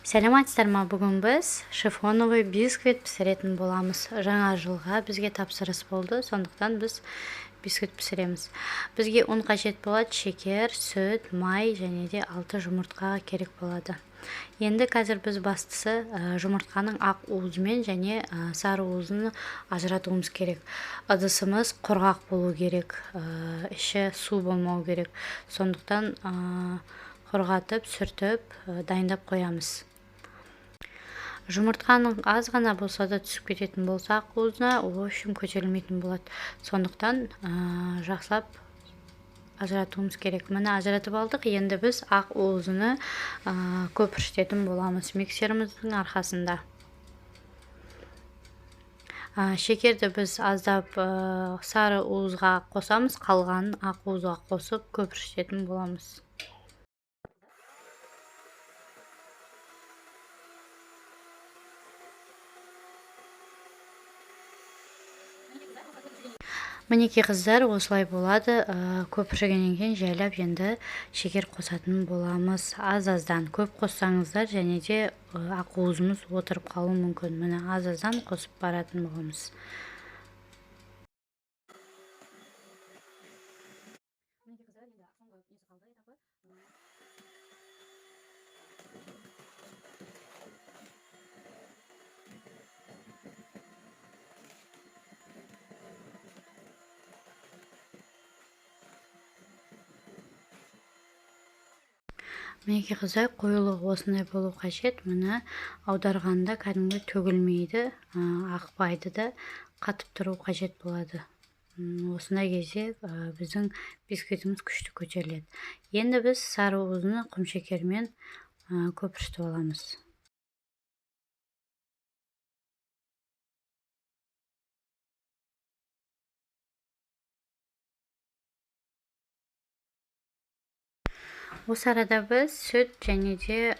Сәлеметсіздерме, бүгін біз шифоновый бисквит пісіретін боламыз. Жаңа жылға бізге тапсырыс болды, сондықтан біз бисквит пісіреміз. Бізге ұн қажет болады, шекер, сүт, май және де 6 жұмыртқа керек болады. Енді қазір біз бастысы жұмыртқаның ақ уызымен және сары уызын ажыратуымыз керек. Ыдысымыз құрғақ болу керек, іші су болмау керек. Сондықтан құрғатып, сүртіп, дайындап қоямыз. Жұмыртқаның аз ғана болса да түсіп кететін болса ақ уызына, ол үшін көтерілмейтін болады. Сондықтан жақсылап ажыратуымыз керек. Міне ажыратып алдық. Енді біз ақ уызыны көпіршітетін боламыз миксеріміздің арқасында. Шекерді біз аздап сары уызға қосамыз, қалғанын ақ уызға қосып көпіршітетін боламыз. Мінекей қыздар, осылай болады. Көпіршігеннен кейін жайлап енді шекер қосатын боламыз. Аз-аздан көп қоссаңыздар және де ақ уызымыз отырып қалуы мүмкін. Міне аз-аздан қосып баратын боламыз. Мінекей қыздар, қоюлығы осындай болу қажет. Міне аударғанда кәдімгі төгілмейді, ақпайды да, қатып тұру қажет болады. Осындай кезде біздің бисквитіміз күшті көтеріледі. Енді біз сары уызын құмшекермен көпіршітіп аламыз. Осы арада біз сүт және де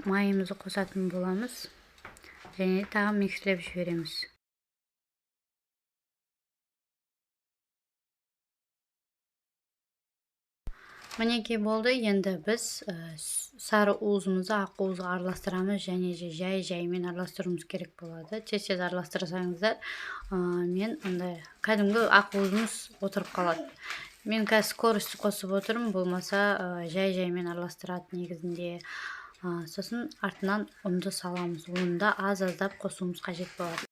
майымызды қосатын боламыз. Және тағы микслеп жібереміз. Мінекей болды. Енді біз сары уызымызды ақ уызға араластырамыз және де жай-жаймен араластыруымыз керек болады. Тез-тез араластырсаңыздар, мен кәдімгі ақ уызымыз отырып қалады. Мен қазір скорості қосып отырмын, болмаса жай-жаймен араластырады негізінде. Сосын артынан ұнды саламыз. Ұнды аз-аздап қосуымыз қажет болады.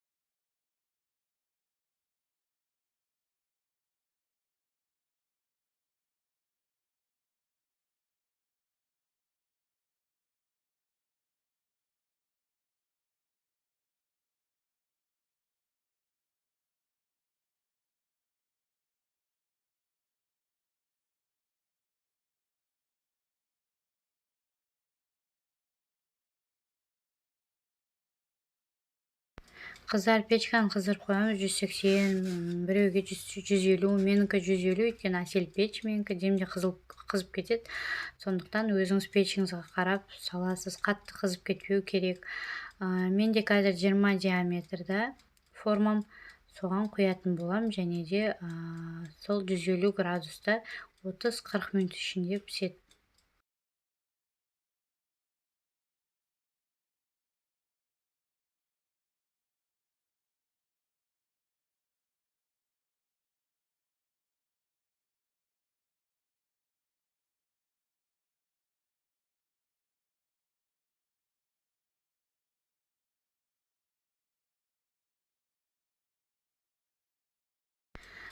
Қыздар, печканы қыздырып қоямыз. 180, біреуге 150, менікі 150, өйткені әсел печ менікі, демде қызып кетеді. Сондықтан өзіңіз печіңізге қарап саласыз, қатты қызып кетпеу керек. Менде қазір 20 диаметрда формам, соған құятын болам және де сол 150 градуста 30-40 минут ішінде піседі.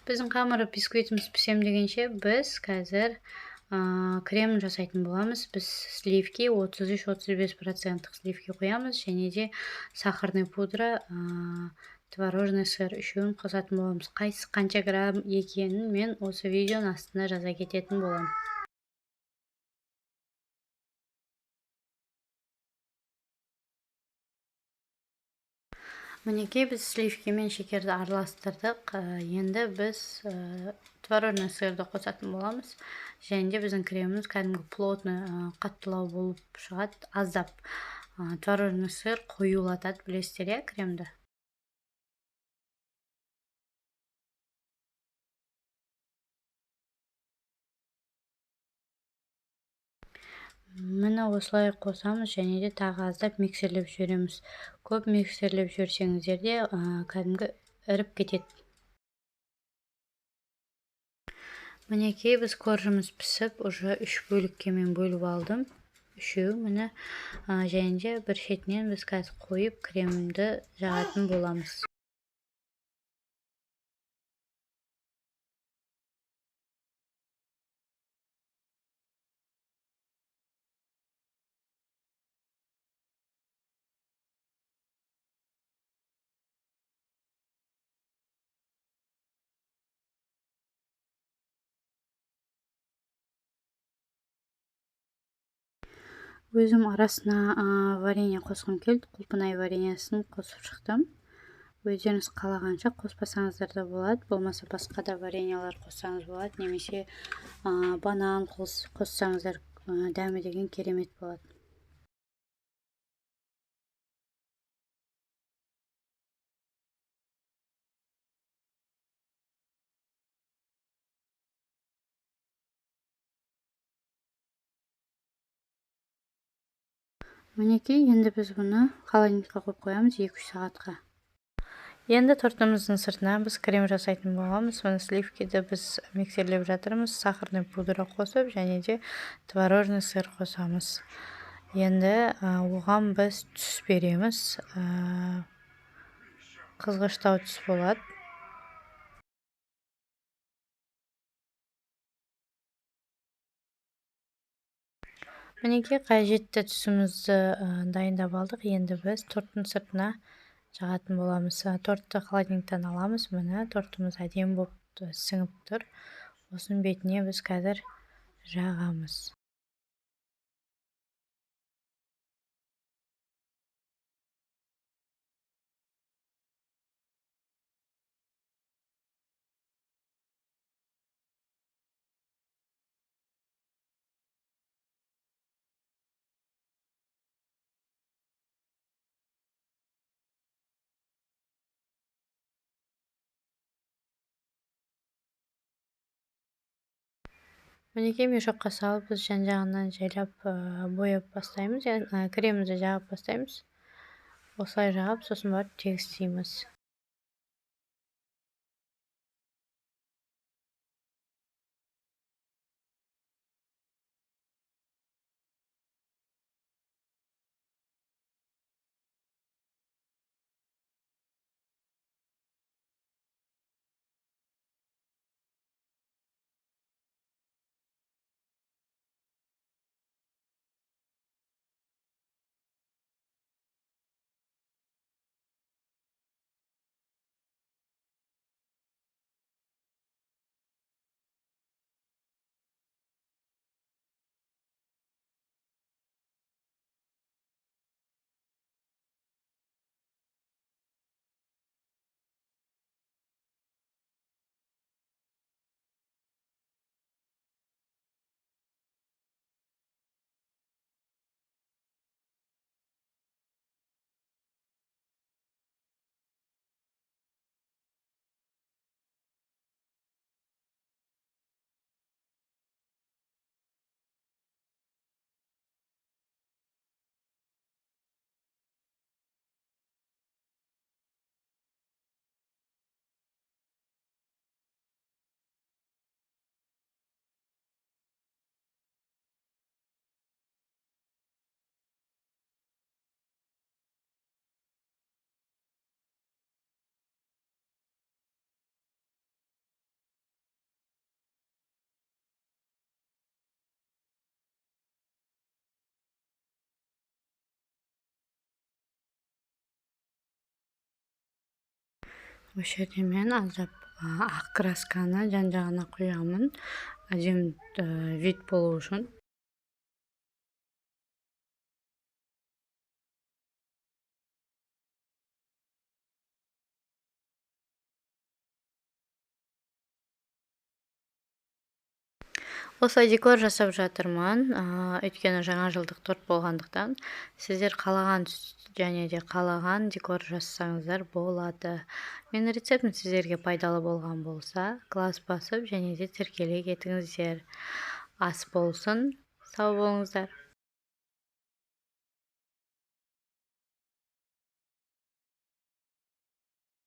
Біздің қамыр бисквитіміз пісем дегенше біз қазір крем жасайтын боламыз. Біз сливки 33-35% сливки қоямыз және де сахарный пудра, творожный сыр үшеуін қосатын боламыз. Қайсы қанша грамм екенін мен осы видеоның астына жаза кететін болам. Мінекей біз сливки мен шекерді араластырдық. Енді біз творожный сырды қосатын боламыз. Және де біздің креміміз кәдімгі плотный, қаттылау болып шығады. Аздап творожный сыр қоюлатады, білесіздер, кремді. Міне осылай қосамыз және де тағы аздап миксерлеп жібереміз. Көп миксерлеп жіберсеңіздер де кәдімгі іріп кетеді. Мінекей біз коржымыз пісіп, уже 3 бөлікке мен бөліп алдым. Үшеу міне және де бір шетінен біз қазір қойып кремді жағатын боламыз. Өзім арасына варенье қосқым келді. Құлпынай вареньесін қосып шықтым. Өздеріңіз қалағанша қоспасаңыздар да болады. Болмаса басқа да вареньелер қоссаңыз болады. Немесе банан қоссаңыздар дәмі деген керемет болады. Мінекей, енді біз бұны холодильникқа қойып қоямыз 2-3 сағатқа. Енді тортымыздың сыртына біз крем жасайтын боламыз. Оны сливкиді біз миксерлеп жатырмыз. Сахарный пудра қосып, және де творожный сыр қосамыз. Енді оған біз түс береміз. Қызғыштау түс болады. Мінекей, қажетті түсімізді дайындап алдық. Енді біз торттың сыртына жағатын боламыз. Тортты холодильниктен аламыз. Міне тортымыз әдемі болып сіңіп тұр. Осының бетіне біз қазір жағамыз. Мінекей, мешокқа салып, біз жан-жағынан жайлап бояп бастаймыз. Кремді жағып бастаймыз. Осылай жағып, сосын барып тегістейміз. Осы жерде мен аздап ақ красканы жан-жағына құямын. Әдемі вид болу үшін. Осылай декор жасап жатырмын. Өйткені жаңа жылдық торт болғандықтан сіздер қалаған және де қалаған декор жасасаңыздар болады. Менің рецептім сіздерге пайдалы болған болса, класс басып және де тіркеле кетіңіздер. Ас болсын, сау болыңыздар.